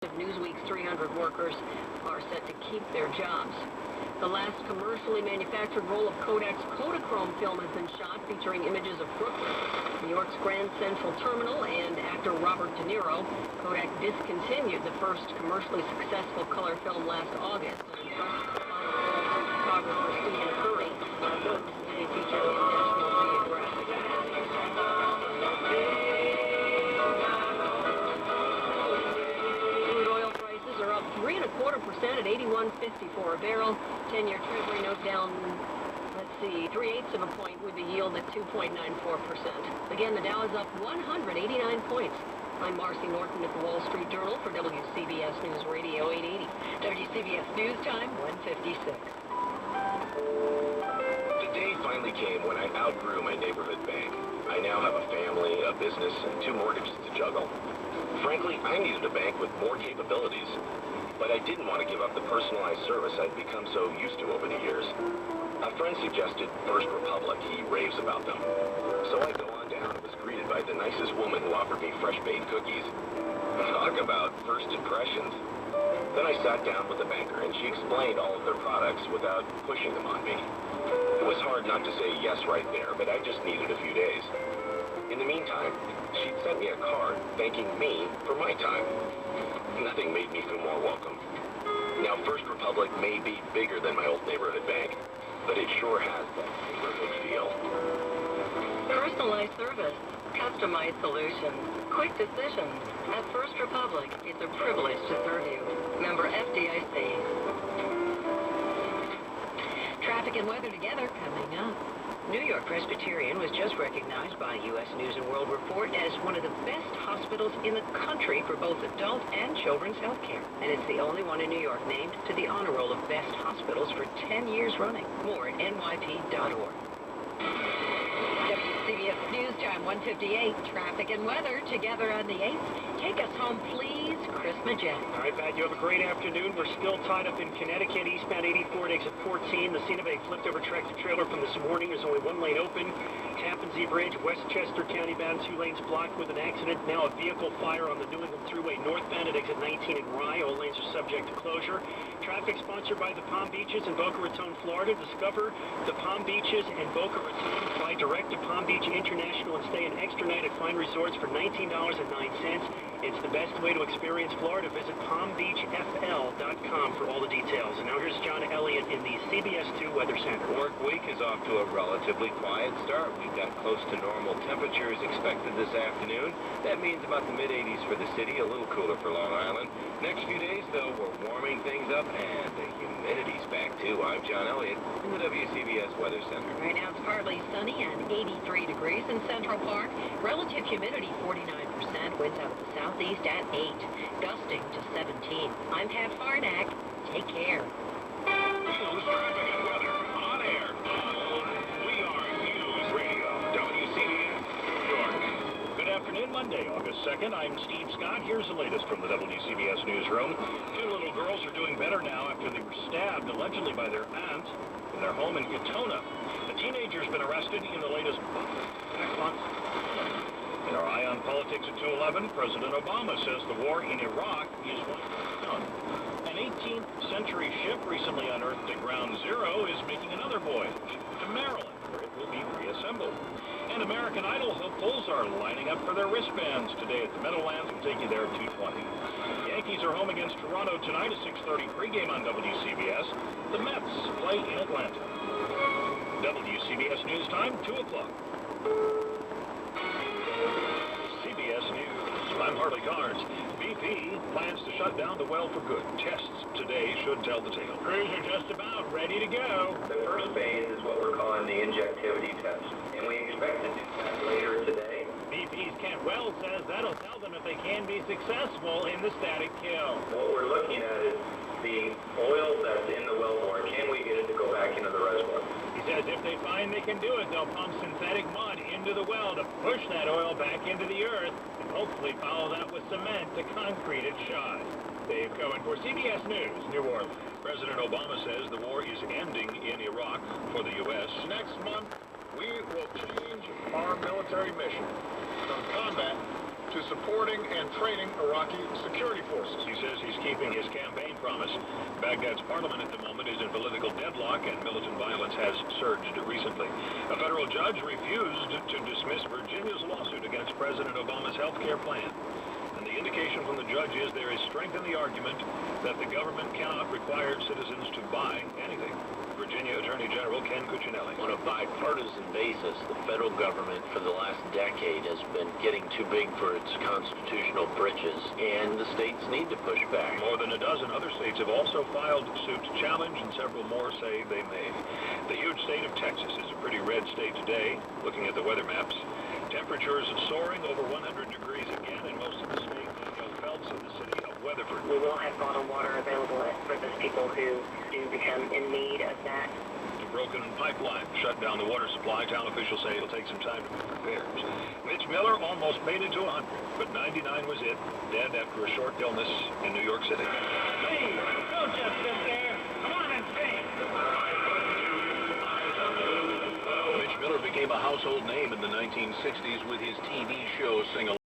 Newsweek's 300 workers are set to keep their jobs. The last commercially manufactured roll of Kodak's Kodachrome film has been shot, featuring images of Brooklyn, New York's Grand Central Terminal, and actor Robert De Niro. Kodak discontinued the first commercially successful color film last August. Photographer Stephen Curry wrote the feature in National Geographic. Crude oil prices are up 3.25% at $81.54 a barrel. 10-year Treasury note down, 3/8 of a point with a yield at 2.94%. Again, the Dow is up 189 points. I'm Marcy Norton at the Wall Street Journal for WCBS News Radio 880. WCBS News Time, 1:56. The day finally came when I outgrew my neighborhood bank. I now have a family, a business, and 2 mortgages to juggle. Frankly, I needed a bank with more capabilities, but I didn't want to give up the personalized service I'd become so used to over the years. A friend suggested First Republic. He raves about them. So I go on down and was greeted by the nicest woman who offered me fresh-baked cookies. Talk about first impressions. Then I sat down with the banker, and she explained all of their products without pushing them on me. It was hard not to say yes right there, but I just needed a few days. In the meantime, she'd sent me a card thanking me for my time. Nothing made me feel more welcome. Now, First Republic may be bigger than my old neighborhood bank, but it sure has that neighborhood feel. Personalized service, customized solutions, quick decisions. At First Republic, it's a privilege to serve you. Member FDIC. Traffic and weather together coming up. New York Presbyterian was just recognized by U.S. News & World Report as one of the best hospitals in the country for both adult and children's health care. And it's the only one in New York named to the honor roll of best hospitals for 10 years running. More at nyp.org. WCBS News Time, 1:58. Traffic and weather together on the 8th. Take us home, please, Chris Majet. All right, Pat, you have a great afternoon. We're still tied up in Connecticut, eastbound 84 at exit 14. The scene of a flipped-over tractor-trailer from this morning. There's only one lane open. Tappan Zee Bridge, Westchester County bound, 2 lanes blocked with an accident. Now a vehicle fire on the New England Thruway northbound at exit 19 in Rye. All lanes are subject to closure. Traffic sponsored by the Palm Beaches in Boca Raton, Florida. Discover the Palm Beaches and Boca Raton. Fly direct to Palm Beach International and stay an extra night at fine resorts for $19.09. It's the best way to experience Florida. Visit palmbeachfl.com for all the details. And now here's John Elliott in the CBS 2 Weather Center. Work week is off to a relatively quiet start. We've got close to normal temperatures expected this afternoon. That means about the mid-80s for the city, a little cooler for Long Island. Next few days, though, we're warming things up, and the humidity's back, too. I'm John Elliott in the WCBS Weather Center. Right now it's partly sunny and 83 degrees in Central Park. Relative humidity 49%. Winds out of the southeast at 8. Gusting to 17. I'm Pat Farnack. Take care. News, traffic, and weather on air. We are News Radio, WCBS, New York. Good afternoon, Monday, August 2nd. I'm Steve Scott. Here's the latest from the WCBS newsroom. 2 little girls are doing better now after they were stabbed, allegedly by their aunt, in their home in Katona. The teenager's been arrested in the latest next month. In our Eye on Politics at 2:11, President Obama says the war in Iraq is one done. An 18th century ship recently unearthed at Ground Zero is making another voyage to Maryland, where it will be reassembled. And American Idol hopefuls are lining up for their wristbands today at the Meadowlands. We'll take you there at 2:20. Yankees are home against Toronto tonight, a 6:30 pregame on WCBS. The Mets play in Atlanta. WCBS News Time, 2 o'clock. CBS News, I'm Harley Carnes. BP plans to shut down the well for good. Tests today should tell the tale. Crews are just about ready to go. The first phase is what we're calling the injectivity test, and we expect to do that later today. BP's Kent Wells says that'll tell them if they can be successful in the static kill. What we're looking at is the oil that's in the wellbore. Can we get it to go back into the reservoir? He says if they find they can do it, they'll pump synthetic mud into the well to push that oil back into the earth and hopefully follow that with cement to concrete it shut. Dave Cohen for CBS News, New Orleans. President Obama says the war is ending in Iraq for the U.S. Next month, we will change our military mission from combat to supporting and training Iraqi security forces. He says he's keeping his campaign promise. Baghdad's parliament at the moment is in political deadlock, and militant violence has surged recently. A federal judge refused to dismiss Virginia's lawsuit against President Obama's health care plan. And the indication from the judge is there is strength in the argument that the government cannot require citizens to buy anything. Virginia Attorney General Ken Cuccinelli. On a bipartisan basis, the federal government for the last decade has been getting too big for its constitutional britches, and the states need to push back. More than a dozen other states have also filed suit to challenge, and several more say they may. The huge state of Texas is a pretty red state today, looking at the weather maps. Temperatures soaring over 100 degrees again in most of the state. Daniel Phelps in the city of Weatherford. We will have bottled water available for those people who do become in need of that. A broken pipeline shut down the water supply. Town officials say it'll take some time to make repairs. Mitch Miller almost made it to 100, but 99 was it. Dead after a short illness in New York City. Hey, don't just sit there. Come on and sing. Mitch Miller became a household name in the 1960s with his TV show Sing